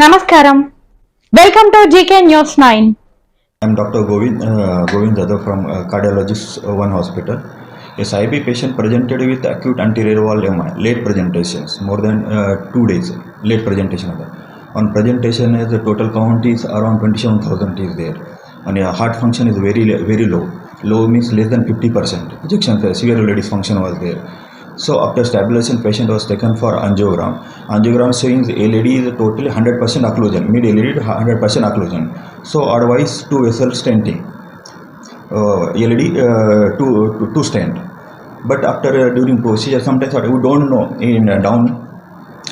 Namaskaram. Welcome to GK News 9. I am Dr. Govind Jadhav from Cardiologist One Hospital. A SIB patient presented with acute anterior wall MI, late presentations, more than 2 days, late presentation of that. On presentation, the total count is around 27,000 is there. And heart function is very low. Low means less than 50%. Ejection, severe dysfunction was there. So after stabilization, patient was taken for angiogram. Angiogram showing LED is totally 100% occlusion, mid LED 100% occlusion. So advice to vessel stenting, LED to stent. But after during procedure, sometimes we don't know in down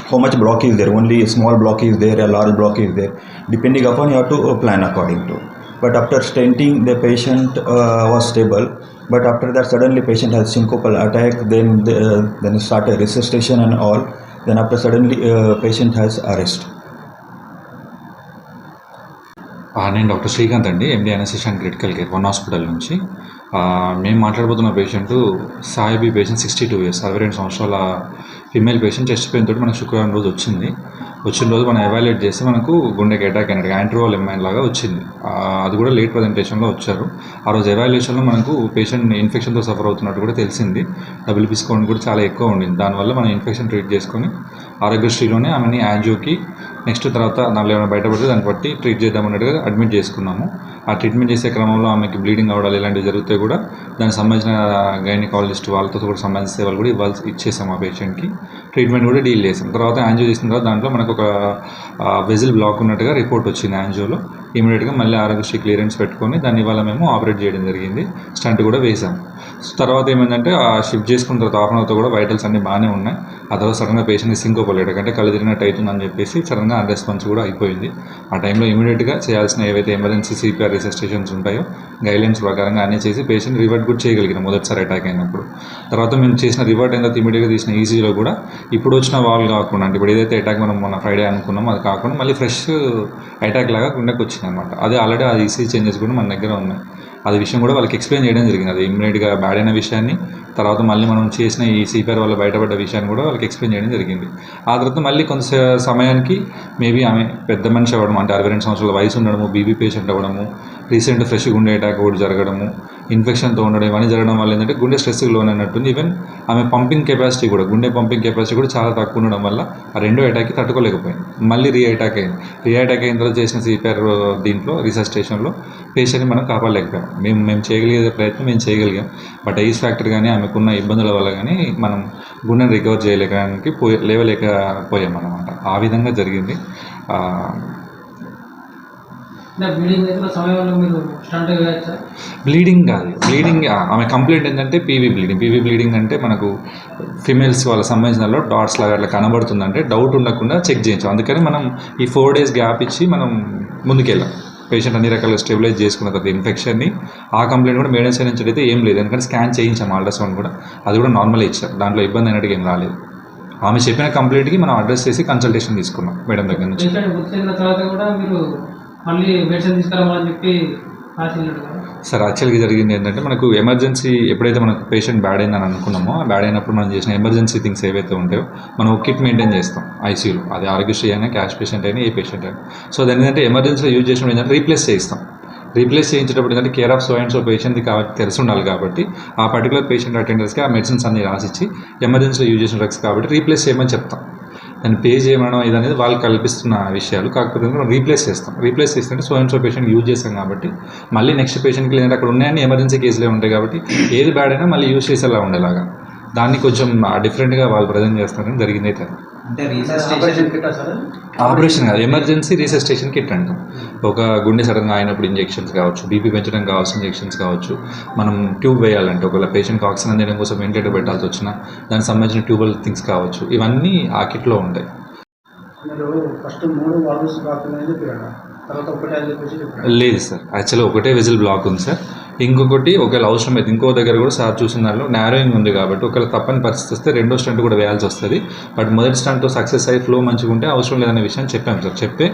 how much block is there. Only a small block is there, a large block is there. Depending upon you have to plan according to. But after stenting, the patient was stable. But after that, suddenly patient has syncopal attack. Then started resuscitation and all. Then after suddenly patient has arrest. నేను doctor Srikanth అండి, ఎండి అనెస్థెసియా critical care one hospital నుంచి. మేము మాట్లాడబోతున్న patient సాయిబీ patient 62 years 62 సంవత్సరాల female patient. Chest pain తోటి మనకు శుక్రవారం రోజు వచ్చిన రోజు మనం ఎవాల్యుయేట్ చేస్తే మనకు గుండెకి అటాక్ అయినట్టు యాంట్రోవల్ ఎంఐన్ లాగా వచ్చింది. అది కూడా లేట్ ప్రజెంటేషన్లో వచ్చారు. ఆ రోజు ఎవాల్యుయేషన్లో మనకు పేషెంట్ ఇన్ఫెక్షన్తో సఫర్ అవుతున్నట్టు కూడా తెలిసింది. డబ్ల్యూబీపీ స్కోర్ కూడా చాలా ఎక్కువ ఉండింది. దానివల్ల మనం ఇన్ఫెక్షన్ ట్రీట్ చేసుకొని ఆరోగ్యశ్రీలోనే ఆమెని యాంజియోకి నెక్స్ట్ తర్వాత దానిలో ఏమైనా బయటపడితే దాన్ని బట్టి ట్రీట్ చేద్దామన్నట్టుగా అడ్మిట్ చేసుకున్నాము. ఆ ట్రీట్మెంట్ చేసే క్రమంలో ఆమెకి బ్లీడింగ్ అవ్వడాలు ఇలాంటివి జరిగితే కూడా దానికి సంబంధించిన గైనకాలజిస్ట్ వాళ్ళతో కూడా సంబంధించిన సేవలు కూడా ఇచ్చేసాము ఆ పేషెంట్కి. ట్రీట్మెంట్ కూడా డీల్ చేసాం. తర్వాత యాంజియో చేసిన తర్వాత దాంట్లో మనకు ఒక వెజిల్ బ్లాక్ ఉన్నట్టుగా రిపోర్ట్ వచ్చింది యాంజియోలో. ఇమీడియట్గా మళ్ళీ ఆరోగ్యశ్రీ క్లియరెన్స్ పెట్టుకొని దాన్ని ఇవాళ మేము ఆపరేట్ చేయడం జరిగింది. స్టంట్ కూడా వేసాం. తర్వాత ఏమైందంటే ఆ షిఫ్ట్ చేసుకున్న తర్వాత హాఫ్ అన్ అవర్తో కూడా వైటల్స్ అన్నీ బాగానే ఉన్నాయి. ఆ తర్వాత సడన్గా పేషెంట్కి సింకోపలేట్ అంటే కళ్ళు తిరిగినట్టు అవుతుందని చెప్పేసి సడన్గా అన్రెస్పాన్స్ కూడా అయిపోయింది. ఆ టైంలో ఇమీడియట్గా చేయాల్సిన ఏవైతే ఎమర్జెన్సీ సిపిఆర్ రిసస్టేషన్స్ ఉంటాయో గైడ్లైన్స్ ప్రకారంగా అన్నీ చేసి పేషెంట్ రివర్ట్ కూడా చేయగలిగిన మొదటిసారి అటాక్ అయినప్పుడు. తర్వాత మేము చేసిన రివర్ట్ అయిన తర్వాత ఇమీడియట్గా తీసిన ఈసీజీలో కూడా ఇప్పుడు వచ్చిన వాళ్ళు కాకుండా అంటే ఇప్పుడు ఏదైతే అటాక్ మనం మొన్న ఫ్రైడే అనుకున్నామో అది కాకుండా మళ్ళీ ఫ్రెష్ అటాక్ లాగా గుండెకి వచ్చింది అనమాట. అదే ఆల్రెడీ ఆ ఈసీజీ చేంజెస్ కూడా మన దగ్గర ఉన్నాయి. అది విషయం కూడా వాళ్ళకి ఎక్స్ప్లెయిన్ చేయడం జరిగింది. అది ఇమ్మీడియట్గా బ్యాడ్ అయిన విషయాన్ని, తర్వాత మళ్ళీ మనం చేసిన ఈ సిపిఆర్ వల్ల బయటపడ్డ విషయాన్ని కూడా వాళ్ళకి ఎక్స్ప్లెయిన్ చేయడం జరిగింది. ఆ తర్వాత మళ్ళీ కొంత సమయానికి మేబీ ఆమె పెద్ద మనిషి అవ్వడం అంటే 62 సంవత్సరాల వయసు ఉండడము, బీబీ పేషెంట్ అవ్వడము, రీసెంట్ ఫ్రెష్ గుండె అటాక్ కూడా జరగడము, ఇన్ఫెక్షన్తో ఉండడం ఇవన్నీ జరగడం వల్ల ఏంటంటే గుండె స్ట్రెస్కి లోనైనట్టుంది. ఈవెన్ ఆమె పంపింగ్ కెపాసిటీ కూడా చాలా తక్కువ ఉండడం వల్ల ఆ రెండో అటాక్కి తట్టుకోలేకపోయింది. మళ్ళీ రీ అటాక్ అయిన తర్వాత చేసిన సిపిఆర్ దీంట్లో రిసస్టేషన్లో పేషెంట్ని మనం కాపాడలేకపోయాం. మేము చేయగలిగే ప్రయత్నం మేము చేయగలిగాం. బట్ ఏజ్ ఫ్యాక్టర్ కానీ ఆమెకున్న ఇబ్బందుల వల్ల కానీ మనం గుండెని రికవర్ లేవలేకపోయాం అన్నమాట. ఆ విధంగా జరిగింది. బ్లీడింగ్ కాదు, ఆమె కంప్లైంట్ ఏంటంటే పీవీ బ్లీడింగ్ అంటే మనకు ఫిమేల్స్ వాళ్ళకి సంబంధించిన డాట్స్ లాగా అట్లా కనబడుతుందంటే డౌట్ ఉండకుండా చెక్ చేయించాం. అందుకని మనం ఈ 4 days గ్యాప్ ఇచ్చి మనం ముందుకెళ్ళాం. పేషెంట్ అన్ని రకాలుగా స్టెబిలైజ్ చేసుకున్న తర్వాత ఇన్ఫెక్షన్ని ఆ కంప్లైంట్ కూడా మేడం సైడ్ నుంచి అయితే ఏం లేదు. ఎందుకంటే స్కాన్ చేయించాం, అల్ట్రాసౌండ్ కూడా అది కూడా నార్మల్ ఇచ్చారు. దాంట్లో ఇబ్బంది అయినట్టుగా ఏం రాలేదు. ఆమె చెప్పిన కంప్లైంట్కి మనం అడ్రస్ చేసి కన్సల్టేషన్ తీసుకున్నాం మేడం దగ్గర నుంచి. సార్ యాక్చువల్గా జరిగింది ఏంటంటే మనకు ఎమర్జెన్సీ ఎప్పుడైతే మనకు పేషెంట్ బ్యాడ్ అయిందని అనుకున్నామో ఆ బ్యాడ్ అయినప్పుడు మనం చేసిన ఎమర్జెన్సీ థింగ్స్ ఏవైతే ఉంటాయో మనం ఒక కిట్ మెయింటైన్ చేస్తాం ఐసీయూలో. అది ఆరోగ్యశ్రీ అయినా, క్యాష్ పేషెంట్ అయినా, ఏ పేషెంట్ అయినా. సో దాని ఏంటంటే ఎమర్జెన్సీలో యూజ్ చేసినప్పుడు ఏంటంటే రీప్లేస్ చేయించేటప్పుడు ఏంటంటే care of so and so పేషెంట్కి తెలిసి ఉండాలి కాబట్టి ఆ పర్టికులర్ పేషెంట్ అటెండర్స్కి ఆ మెడిసిన్స్ అన్ని రాసిచ్చి ఎమర్జెన్సీలో యూజ్ చేసిన డ్రగ్స్ కాబట్టి రీప్లేస్ చేయమని చెప్తాం. దాన్ని పే చేయడం ఇదనేది వాళ్ళు కల్పిస్తున్న విషయాలు. కాకపోతే మనం రీప్లేస్ చేస్తుంటే so and so patient use చేస్తాం కాబట్టి మళ్ళీ నెక్స్ట్ పేషెంట్కి లేదంటే అక్కడ ఉన్నాయని ఎమర్జెన్సీ కేసులే ఉంటాయి కాబట్టి ఏది బ్యాడ్ అయినా మళ్ళీ యూజ్ చేసేలా ఉండేలాగా దాన్ని కొంచెం డిఫరెంట్గా వాళ్ళు ప్రజెంట్ చేస్తారని జరిగింది. అయితే ఆపరేషన్ కాదు, ఎమర్జెన్సీ రీసస్టేషన్ కిట్ అంటాం. ఒక గుండె సడన్గా అయినప్పుడు ఇంజెక్షన్స్ కావచ్చు, బీపీ పెంచడానికి కావాల్సిన ఇంజెక్షన్స్ కావచ్చు, మనం ట్యూబ్ వేయాలంటే ఒకవేళ పేషెంట్కి ఆక్సిజన్ అందించడం కోసం వెంటిలేటర్ పెట్టాల్సి వచ్చినా దానికి సంబంధించిన ట్యూబల్ థింగ్స్ కావచ్చు, ఇవన్నీ ఆ కిట్లో ఉంటాయి. లేదు సార్, యాక్చువల్గా ఒకటే వెజిల్ బ్లాక్ ఉంది సార్. ఇంకొకటి ఒకవేళ అవసరం అయితే ఇంకో దగ్గర కూడా సార్ చూసిన దాంట్లో నారోయింగ్ ఉంది కాబట్టి ఒకవేళ తప్పని పరిస్థితి వస్తే రెండో స్టంట్ కూడా వేయాల్సి వస్తుంది. బట్ మొదటి స్టంట్తో సక్సెస్ అయ్యి ఫ్లో మంచిగా ఉంటే అవసరం లేదనే విషయం చెప్పాము సార్. చెప్పే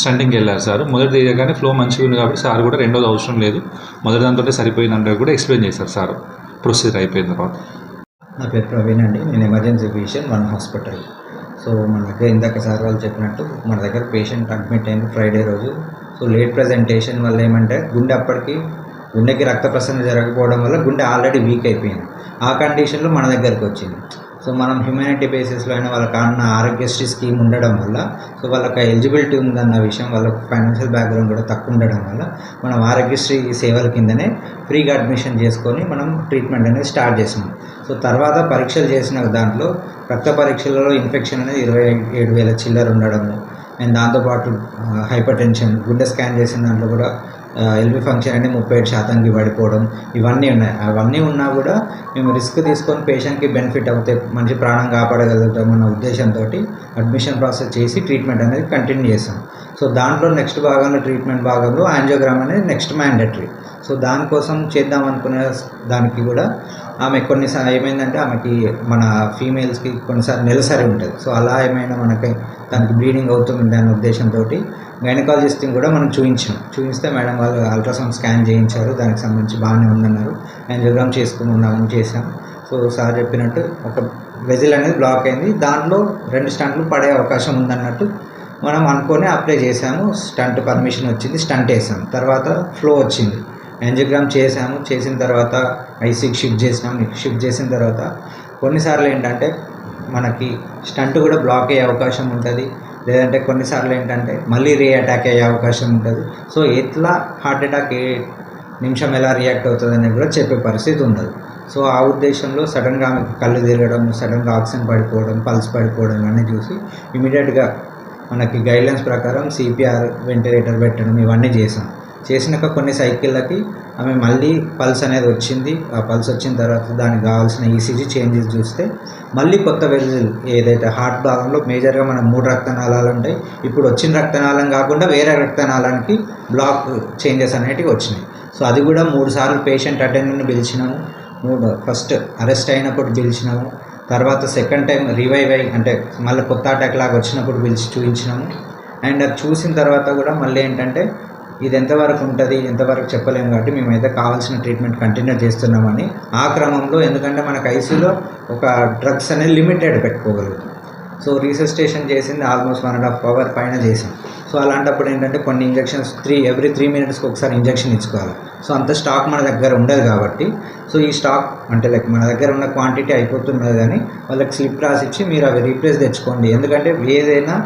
స్టంటింగ్కి వెళ్ళారు సార్. మొదటి తీయగానే ఫ్లో మంచిగా ఉంది కాబట్టి సార్ కూడా రెండోది అవసరం లేదు, మొదటి దాంతో సరిపోయిందంటే కూడా ఎక్స్ప్లెయిన్ చేశారు సార్ ప్రొసీజర్ అయిపోయిన తర్వాత. నా పేరు ప్రవీణ్ అండి, నేను emergency physician one hospital. So so మన దగ్గర ఇందాక సార్ వాళ్ళు చెప్పినట్టు మన దగ్గర పేషెంట్ అడ్మిట్ అయింది ఫ్రైడే రోజు. సో లేట్ ప్రజెంటేషన్ వల్ల ఏమంటే గుండెకి రక్త ప్రసరణ జరగకపోవడం వల్ల గుండె ఆల్రెడీ వీక్ అయిపోయింది. ఆ కండిషన్లో మన దగ్గరకు వచ్చింది. సో మనం హ్యూమానిటీ బేసిస్లో అయినా వాళ్ళకి అన్న ఆరోగ్యశ్రీ స్కీమ్ ఉండడం వల్ల, సో వాళ్ళకి ఎలిజిబిలిటీ ఉందన్న విషయం, వాళ్ళకి ఫైనాన్షియల్ బ్యాక్గ్రౌండ్ కూడా తక్కువ ఉండడం వల్ల మనం ఆరోగ్యశ్రీ సేవల కిందనే ఫ్రీగా అడ్మిషన్ చేసుకొని మనం ట్రీట్మెంట్ అనేది స్టార్ట్ చేసినాం. సో తర్వాత పరీక్షలు చేసిన దాంట్లో రక్త పరీక్షలలో ఇన్ఫెక్షన్ అనేది 27,000 చిల్లర ఉండడము, అండ్ దాంతోపాటు హైపర్ టెన్షన్, గుండె స్కాన్ చేసిన దాంట్లో కూడా ఎల్వి ఫంక్షన్ అనేది 37% పడిపోవడం, ఇవన్నీ ఉన్నాయి. అవన్నీ ఉన్నా కూడా మేము రిస్క్ తీసుకొని పేషెంట్కి బెనిఫిట్ అవుతే మంచి ప్రాణం కాపాడగలుగుతామన్న ఉద్దేశంతో అడ్మిషన్ ప్రాసెస్ చేసి ట్రీట్మెంట్ అనేది కంటిన్యూ చేస్తాం. సో దాంట్లో నెక్స్ట్ భాగంలో ట్రీట్మెంట్ భాగంలో యాంజియోగ్రామ్ అనేది నెక్స్ట్ మ్యాండేటరీ. సో దానికోసం చేద్దాం అనుకునే దానికి కూడా ఆమె కొన్నిసార్లు ఏమైందంటే ఆమెకి మన ఫీమేల్స్కి కొన్నిసార్లు నెలసరి ఉంటుంది. సో అలా ఏమైనా మనకి దానికి బ్లీడింగ్ అవుతుంది అనే ఉద్దేశంతో గైనకాలజిస్ట్ని కూడా మనం చూపిస్తే మేడం వాళ్ళు అల్ట్రాసౌండ్ స్కాన్ చేయించారు, దానికి సంబంధించి బాగానే ఉందన్నారు, యాంజియోగ్రామ్ చేసుకున్నామని చేసాం. సో సార్ చెప్పినట్టు ఒక వెజిల్ అనేది బ్లాక్ అయింది, దాంట్లో 2 స్టంట్లు పడే అవకాశం ఉందన్నట్టు మనం అనుకొని అప్లై చేసాము. స్టంట్ పర్మిషన్ వచ్చింది, స్టంట్ వేసాం. తర్వాత ఫ్లో వచ్చింది, యాంజియోగ్రామ్ చేసిన తర్వాత ఐసీకి షిఫ్ట్ చేసిన తర్వాత కొన్నిసార్లు ఏంటంటే మనకి స్టంట్ కూడా బ్లాక్ అయ్యే అవకాశం ఉంటుంది, లేదంటే కొన్నిసార్లు ఏంటంటే మళ్ళీ అటాక్ అయ్యే అవకాశం ఉంటుంది. సో ఎట్లా హార్ట్ అటాక్ ఏ నిమిషం ఎలా రియాక్ట్ అవుతుంది అనేది కూడా చెప్పే పరిస్థితి ఉండదు. సో ఆ ఉద్దేశంలో సడన్గా ఆమెకు కళ్ళు తిరగడం, సడన్గా ఆక్సిజన్ పడిపోవడం, పల్స్ పడిపోవడం ఇవన్నీ చూసి ఇమీడియట్గా మనకి గైడ్లైన్స్ ప్రకారం సిపిఆర్, వెంటిలేటర్ పెట్టడం ఇవన్నీ చేసినాక కొన్ని సైకిళ్ళకి ఆమె మళ్ళీ పల్స్ అనేది వచ్చింది. ఆ పల్స్ వచ్చిన తర్వాత దానికి కావాల్సిన ఈసీజీ చేంజెస్ చూస్తే మళ్ళీ కొత్త వెజిల్ ఏదైతే హార్ట్ భాగంలో మేజర్గా మనం 3 రక్తనాళాలు ఉంటాయి, ఇప్పుడు వచ్చిన రక్తనాళం కాకుండా వేరే రక్తనాళానికి బ్లాక్ చేంజెస్ అనేటివి వచ్చినాయి. సో అది కూడా 3 సార్లు పేషెంట్ అటెండెంట్ని పిలిచినాము. ఫస్ట్ అరెస్ట్ అయినప్పుడు పిలిచినాము, తర్వాత సెకండ్ టైం రివైవ్ అయ్యి అంటే మళ్ళీ కొత్త అటాక్ లాగా వచ్చినప్పుడు పిలిచి చూపించినాము. అండ్ అది చూసిన తర్వాత కూడా మళ్ళీ ఏంటంటే ఇది ఎంతవరకు ఉంటుంది ఎంతవరకు చెప్పలేము కాబట్టి మేమైతే కావాల్సిన ట్రీట్మెంట్ కంటిన్యూ చేస్తున్నామని. ఆ క్రమంలో ఎందుకంటే మనకు ఐసీయూలో ఒక డ్రగ్స్ అనేది లిమిటెడ్ పెట్టుకోగలుగుతాం. సో రీసెస్టేషన్ చేసింది ఆల్మోస్ట్ 1.5 hour పైన చేసాం. సో అలాంటప్పుడు ఏంటంటే కొన్ని ఇంజెక్షన్స్ ఎవ్రీ 3 minutesకి ఒకసారి ఇంజెక్షన్ ఇచ్చుకోవాలి. సో అంత స్టాక్ మన దగ్గర ఉండదు కాబట్టి, సో ఈ స్టాక్ అంటే మన దగ్గర ఉన్న క్వాంటిటీ అయిపోతున్నది కానీ వాళ్ళకి స్లిప్ రాసిచ్చి మీరు అవి రీప్లేస్ తెచ్చుకోండి, ఎందుకంటే ఏదైనా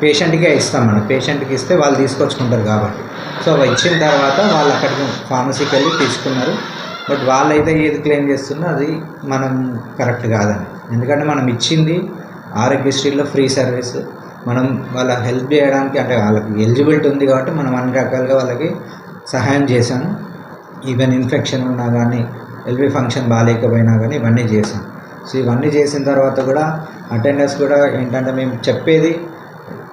పేషెంట్కే ఇస్తాం, మనం పేషెంట్కి ఇస్తే వాళ్ళు తీసుకొచ్చుకుంటారు కాబట్టి. సో అవి ఇచ్చిన తర్వాత వాళ్ళు అక్కడికి ఫార్మసీకి వెళ్ళి తీసుకున్నారు. బట్ వాళ్ళైతే ఏది క్లెయిమ్ చేస్తున్నా అది మనం కరెక్ట్ కాదని, ఎందుకంటే మనం ఇచ్చింది ఆరోగ్యశ్రీలో ఫ్రీ సర్వీస్, మనం వాళ్ళ హెల్ప్ చేయడానికి అంటే వాళ్ళకి ఎలిజిబిలిటీ ఉంది కాబట్టి మనం అన్ని రకాలుగా వాళ్ళకి సహాయం చేశాము. ఈవెన్ ఇన్ఫెక్షన్ ఉన్నా కానీ, ఎల్వి ఫంక్షన్ బాగాలేకపోయినా కానీ ఇవన్నీ చేశాం. సో ఇవన్నీ చేసిన తర్వాత కూడా అటెండర్స్ కూడా ఏంటంటే మేము చెప్పేది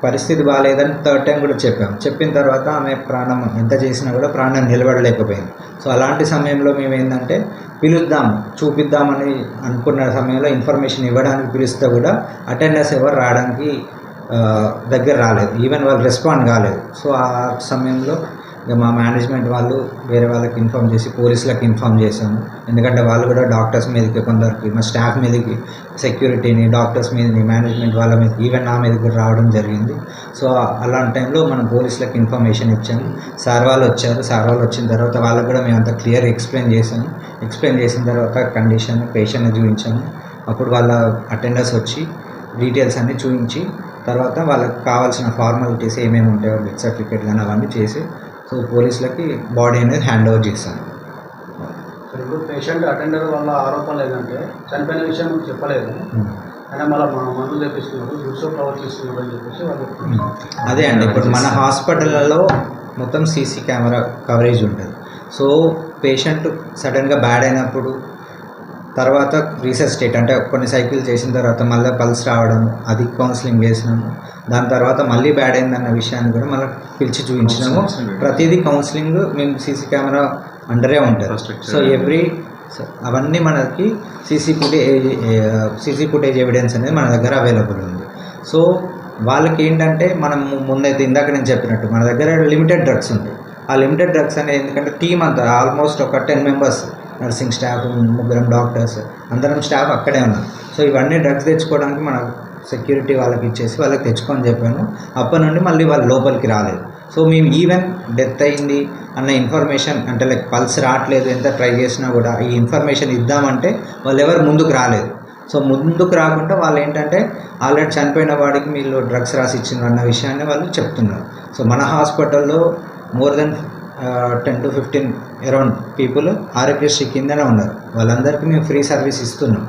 పరిస్థితి బాగాలేదని 3rd time కూడా చెప్పిన తర్వాత ఆమె ప్రాణం ఎంత చేసినా కూడా ప్రాణం నిలబడలేకపోయింది. సో అలాంటి సమయంలో మేము ఏంటంటే చూపిద్దామని అనుకున్న సమయంలో ఇన్ఫర్మేషన్ ఇవ్వడానికి పిలిస్తే కూడా అటెండర్స్ ఎవరు రావడానికి దగ్గర రాలేదు, ఈవెన్ వాళ్ళు రెస్పాండ్ కాలేదు. సో ఆ సమయంలో ఇక మా మేనేజ్మెంట్ వాళ్ళు వేరే వాళ్ళకి ఇన్ఫామ్ చేసి పోలీసులకు ఇన్ఫామ్ చేశాము, ఎందుకంటే వాళ్ళు కూడా డాక్టర్స్ మీదకి కొందరికి మా స్టాఫ్ మీదకి సెక్యూరిటీని డాక్టర్స్ మీదని మేనేజ్మెంట్ వాళ్ళ మీద ఈవెన్ నా మీద కూడా రావడం జరిగింది. సో అలాంటి టైంలో మనం పోలీసులకు ఇన్ఫర్మేషన్ ఇచ్చాము. సార్ వాళ్ళు వచ్చారు, సార్ వాళ్ళు వచ్చిన తర్వాత వాళ్ళకు కూడా మేము అంతా క్లియర్ ఎక్స్ప్లెయిన్ చేసిన తర్వాత కండిషన్ పేషెంట్ని చూపించాము. అప్పుడు వాళ్ళ అటెండర్స్ వచ్చి డీటెయిల్స్ అన్నీ చూపించి తర్వాత వాళ్ళకి కావాల్సిన ఫార్మాలిటీస్ ఏమేమి ఉంటాయో డెత్ సర్టిఫికేట్ కానీ అవన్నీ చేసి సో పోలీసులకి బాడీ అనేది హ్యాండ్ ఓవర్ చేశాను. ఇప్పుడు పేషెంట్ అటెండర్ వల్ల ఆరోపణలు ఏంటంటే చనిపోయిన విషయం చెప్పలేదు, అయినా మళ్ళీ మందులు తెప్పిస్తున్నారు, దుర్సో ప్రవర్తిస్తున్నారు అని చెప్పేసి వాళ్ళు. అదే అండి, ఇప్పుడు మన హాస్పిటల్లో మొత్తం సీసీ కెమెరా కవరేజ్ ఉంటుంది. సో పేషెంట్ సడన్గా బ్యాడ్ అయినప్పుడు తర్వాత రీసెస్టేట్ అంటే కొన్ని సైకిల్ చేసిన తర్వాత మళ్ళీ పల్స్ రావడం, అది కౌన్సిలింగ్ చేసినాము. దాని తర్వాత మళ్ళీ బ్యాడ్ అయిందన్న విషయాన్ని కూడా మళ్ళీ పిలిచి చూపించినాము. ప్రతిదీ కౌన్సిలింగ్ మేము సీసీ కెమెరా అండరే ఉంటుంది. సో అవన్నీ మనకి సీసీ ఫుటేజ్ ఎవిడెన్స్ అనేది మన దగ్గర అవైలబుల్ ఉంది. సో వాళ్ళకి ఏంటంటే మనం ముందైతే ఇందాక నేను చెప్పినట్టు మన దగ్గర లిమిటెడ్ డ్రగ్స్ ఉంటాయి. ఆ లిమిటెడ్ డ్రగ్స్ అనేది ఎందుకంటే టీమ్ అంతా ఆల్మోస్ట్ ఒక 10 members నర్సింగ్ స్టాఫ్, 3 డాక్టర్స్, అందరం స్టాఫ్ అక్కడే ఉన్నాం. సో ఇవన్నీ డ్రగ్స్ తెచ్చుకోవడానికి మన సెక్యూరిటీ వాళ్ళకి ఇచ్చేసి వాళ్ళకి తెచ్చుకొని చెప్పాను. అప్పటి నుండి మళ్ళీ వాళ్ళు లోపలికి రాలేదు. సో మేము ఈవెన్ డెత్ అయింది అన్న ఇన్ఫర్మేషన్ అంటే లైక్ పల్స్ రావట్లేదు ఎంత ట్రై చేసినా కూడా ఈ ఇన్ఫర్మేషన్ ఇద్దామంటే వాళ్ళు ఎవరు ముందుకు రాలేదు. సో ముందుకు రాకుండా వాళ్ళు ఏంటంటే ఆల్రెడీ చనిపోయిన వాడికి మీరు డ్రగ్స్ రాసి ఇచ్చిన అన్న విషయాన్ని వాళ్ళు చెప్తున్నారు. సో మన హాస్పిటల్లో more than 10 to 15 around people Aarogyasri కిందనే ఉన్నారు. వాళ్ళందరికీ మేము ఫ్రీ సర్వీస్ ఇస్తున్నాం.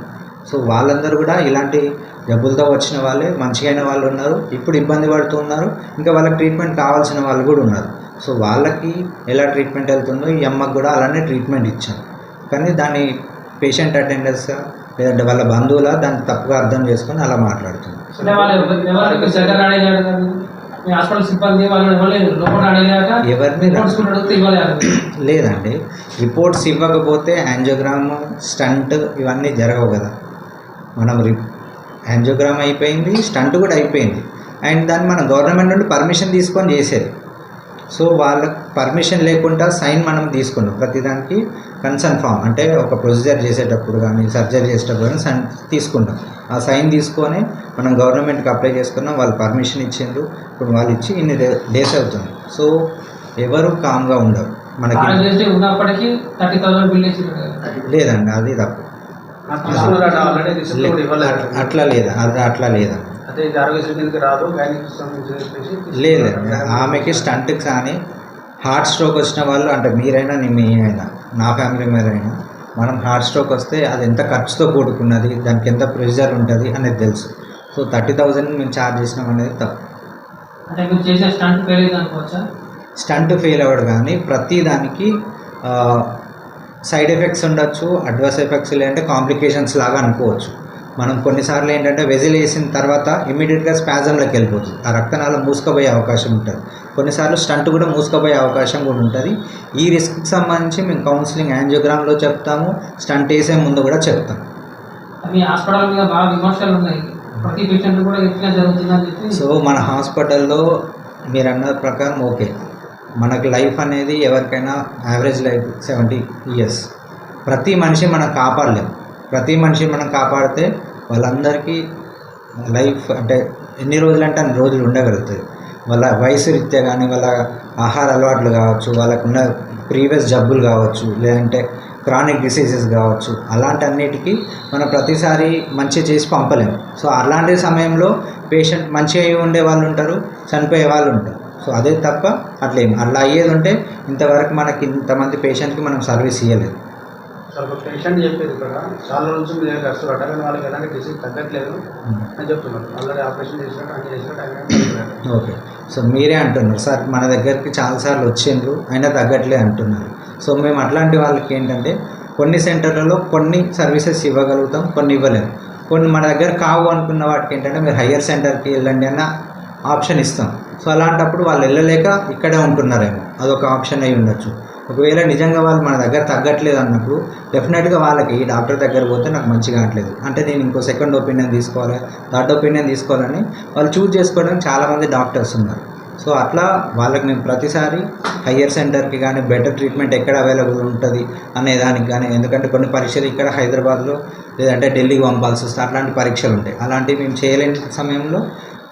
సో వాళ్ళందరూ కూడా ఇలాంటి జబ్బులతో వచ్చిన వాళ్ళే, మంచిగా వాళ్ళు ఉన్నారు, ఇప్పుడు ఇబ్బంది పడుతున్నారు, ఇంకా వాళ్ళకి ట్రీట్మెంట్ కావాల్సిన వాళ్ళు కూడా ఉన్నారు. సో వాళ్ళకి ఎలా ట్రీట్మెంట్ వెళ్తుందో ఈ అమ్మకు కూడా అలానే ట్రీట్మెంట్ ఇచ్చాం. కానీ దాన్ని పేషెంట్ అటెండర్స్గా లేదంటే వాళ్ళ బంధువుల దాన్ని తప్పుగా అర్థం చేసుకొని అలా మాట్లాడుతున్నారు. లేదండి, రిపోర్ట్స్ ఇవ్వకపోతే యాంజియోగ్రామ్, స్టంట్ ఇవన్నీ జరగవు కదా. మనం యాంజియోగ్రామ్ అయిపోయింది, స్టంట్ కూడా అయిపోయింది, అండ్ దాన్ని మనం గవర్నమెంట్ నుండి పర్మిషన్ తీసుకొని చేసేది. సో వాళ్ళకి పర్మిషన్ లేకుండా సైన్ మనం తీసుకున్నాం. ప్రతిదానికి కన్సర్న్ ఫామ్ అంటే ఒక ప్రొసీజర్ చేసేటప్పుడు కానీ సర్జరీ చేసేటప్పుడు కానీ సైన్ తీసుకుంటాం. ఆ సైన్ తీసుకొని మనం గవర్నమెంట్కి అప్లై చేసుకున్నాం. వాళ్ళు పర్మిషన్ ఇచ్చిండ్రు. ఇప్పుడు వాళ్ళు ఇచ్చి ఇన్ని డేస్ అవుతుంది. సో ఎవరు కామ్గా ఉండరు. మనకి లేదండి, అది తప్పు. అట్లా లేదా, అది అట్లా లేదా, లేదండి. ఆమెకి స్టంట్కి కానీ హార్ట్ స్ట్రోక్ వచ్చిన వాళ్ళు అంటే మీరైనా నేనైనా నా ఫ్యామిలీ మీరైనా మనం హార్ట్ స్ట్రోక్ వస్తే అది ఎంత ఖర్చుతో కూడుకున్నది, దానికి ఎంత ప్రెషర్ ఉంటుంది అనేది తెలుసు. సో 30,000 మేము ఛార్జ్ చేసినాం అనేది తప్పు. స్టంట్ ఫెయిల్ అవ్వడు కానీ ప్రతి దానికి సైడ్ ఎఫెక్ట్స్ ఉండొచ్చు, అడ్వర్స్ ఎఫెక్ట్స్ లేదంటే కాంప్లికేషన్స్ లాగా అనుకోవచ్చు. మనం కొన్నిసార్లు ఏంటంటే వెజిల్ వేసిన తర్వాత ఇమ్మీడియట్గా స్పాజంలోకి వెళ్ళిపోతుంది, ఆ రక్తనాళం మూసుకుపోయే అవకాశం ఉంటుంది. కొన్నిసార్లు స్టంట్ కూడా మూసుకుపోయే అవకాశం కూడా ఉంటుంది. ఈ రిస్క్కి సంబంధించి మేము కౌన్సిలింగ్ యాంజియోగ్రామ్లో చెప్తాము, స్టంట్ వేసే ముందు కూడా చెప్తాం. సో మన హాస్పిటల్లో మీరు అన్న ప్రకారం ఓకే, మనకి లైఫ్ అనేది ఎవరికైనా యావరేజ్ లైఫ్ 70 years. ప్రతి మనిషి మనం కాపాడలేము. ప్రతి మనిషి మనం కాపాడితే వాళ్ళందరికీ లైఫ్ అంటే ఎన్ని రోజులు అంటే అన్ని రోజులు ఉండగలుగుతుంది. వాళ్ళ వయసు రీత్యా కానీ, వాళ్ళ ఆహార అలవాట్లు కావచ్చు, వాళ్ళకున్న ప్రీవియస్ జబ్బులు కావచ్చు, లేదంటే క్రానిక్ డిసీజెస్ కావచ్చు, అలాంటి అన్నిటికీ మనం ప్రతిసారి మంచి చేసి పంపలేము. సో అలాంటి సమయంలో పేషెంట్ మంచిగా ఉండే వాళ్ళు ఉంటారు, చనిపోయే వాళ్ళు ఉంటారు. సో అదే తప్ప అట్లా అయ్యేది ఉంటే ఇంతవరకు మనకి ఇంతమంది పేషెంట్కి మనం సర్వీస్ ఇవ్వలేదు. సార్ ఒక పేషెంట్ చెప్పేది ఇక్కడ చాలా రోజులు మీ దగ్గర వస్తున్నారు, కానీ వాళ్ళకి ఎలాంటి డిసీజ్ తగ్గట్లేదు అని చెప్తున్నారు. ఆల్రెడీ ఆపరేషన్ చేసినట్టు అన్ని చేసినట్టు. ఓకే, సో మీరే అంటున్నారు సార్ మన దగ్గరికి చాలాసార్లు వచ్చిండ్రు అయినా తగ్గట్లే అంటున్నారు. సో మేము అట్లాంటి వాళ్ళకి ఏంటంటే కొన్ని సెంటర్లలో కొన్ని సర్వీసెస్ ఇవ్వగలుగుతాం, కొన్ని ఇవ్వలేము. కొన్ని మన దగ్గర కావు అనుకున్న వాటికి ఏంటంటే మీరు హయ్యర్ సెంటర్కి వెళ్ళండి అన్న ఆప్షన్ ఇస్తాం. సో అలాంటప్పుడు వాళ్ళు వెళ్ళలేక ఇక్కడే ఉంటున్నారేమో, అదొక ఆప్షన్ అయి ఉండొచ్చు. ఒకవేళ నిజంగా వాళ్ళు మన దగ్గర తగ్గట్లేదు అన్నప్పుడు డెఫినెట్గా వాళ్ళకి ఈ డాక్టర్ దగ్గర పోతే నాకు మంచిగా కావట్లేదు అంటే నేను ఇంకో సెకండ్ ఒపీనియన్ తీసుకోవాలి, థర్డ్ ఒపీనియన్ తీసుకోవాలని వాళ్ళు చూజ్ చేసుకోవడానికి చాలామంది డాక్టర్స్ ఉన్నారు. సో అట్లా వాళ్ళకి నేను ప్రతిసారి హయ్యర్ సెంటర్కి కానీ బెటర్ ట్రీట్మెంట్ ఎక్కడ అవైలబుల్ ఉంటుంది అనే దానికి కానీ, ఎందుకంటే కొన్ని పరీక్షలు ఇక్కడ హైదరాబాద్లో లేదంటే ఢిల్లీకి పంపాల్సి వస్తే అట్లాంటి పరీక్షలు ఉంటాయి. అలాంటివి మేము చేయలేని సమయంలో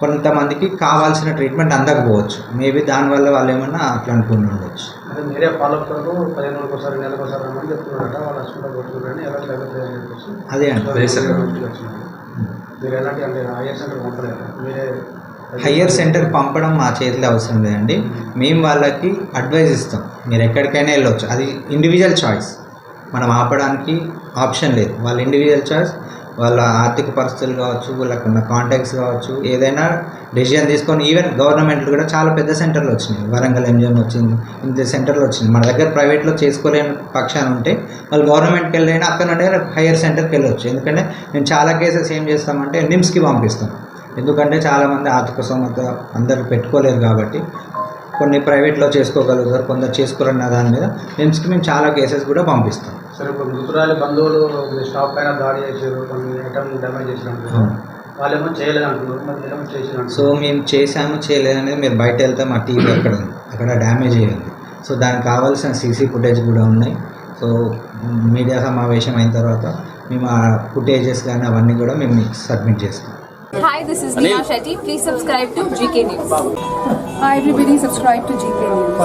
కొంతమందికి కావాల్సిన ట్రీట్మెంట్ అందకపోవచ్చు. మేబీ దానివల్ల వాళ్ళు ఏమన్నా అట్లా అనుకుని ఉండొచ్చు. అదే మీరే ఫాలోఅప్ కొరకు 15 రోజులకు ఒకసారి నెలకు ఒకసారి రమ్మని చెప్తున్నారట. వాళ్ళు హాస్పిటల్ కొట్టుకుంటారని ఎలా లేదని చెప్పేసి అదే అండి. మీరు ఎలాంటి అంటే హయ్యర్ సెంటర్ పంపలేదు, మీరే హయ్యర్ సెంటర్ పంపడం మా చేతిలో అవసరం లేదండి. మేము వాళ్ళకి అడ్వైజ్ ఇస్తాం, మీరు ఎక్కడికైనా వెళ్ళొచ్చు, అది ఇండివిజువల్ చాయిస్, మనం ఆపడానికి ఆప్షన్ లేదు. వాళ్ళ ఇండివిజువల్ చాయిస్, వాళ్ళ ఆర్థిక పరిస్థితులు కావచ్చు, వాళ్ళకున్న కాంటాక్ట్స్ కావచ్చు, ఏదైనా డెసిజన్ తీసుకొని ఈవెన్ గవర్నమెంట్లు కూడా చాలా పెద్ద సెంటర్లు వచ్చినాయి. వరంగల్ ఎంజిఎం వచ్చింది, ఇంత సెంటర్లు వచ్చినాయి. మన దగ్గర ప్రైవేట్లో చేసుకోలేని పక్షాన్ని ఉంటే వాళ్ళు గవర్నమెంట్కి వెళ్ళైనా అక్కడ నుండి హయ్యర్ సెంటర్కి వెళ్ళొచ్చు. ఎందుకంటే మేము చాలా కేసెస్ ఏం చేస్తామంటే నిమ్స్కి పంపిస్తాం. ఎందుకంటే చాలామంది ఆర్థిక సమర్థ అందరూ పెట్టుకోలేరు కాబట్టి కొన్ని ప్రైవేట్లో చేసుకోగలుగుతారు, కొందరు చేసుకోరన్న దాని మీద నిమ్స్కి మేము చాలా కేసెస్ కూడా పంపిస్తాం. సరే, ఇప్పుడు మృతురాలి బంధువులు స్టాప్ పైన దాడి చేసారు, కొన్ని ఐటమ్ డ్యామేజ్ చేసినట్టు వాళ్ళేమో చేయలేదు అంటున్నారు, మరి ఏమో చేసినట్టు. సో మేము చేసాము చేయలేదనేది మీరు బయట వెళ్తే మా టీవీ అక్కడ ఉంది, అక్కడ డ్యామేజ్ అయ్యింది. సో దానికి కావాల్సిన సీసీ ఫుటేజ్ కూడా ఉన్నాయి. సో మీడియా సమావేశం అయిన తర్వాత మేము ఆ ఫుటేజెస్ కానీ అవన్నీ కూడా మేము సబ్మిట్ చేస్తాం. Hi, this is Neha Shetty. Please subscribe to GK News. Hi everybody, subscribe to GK News.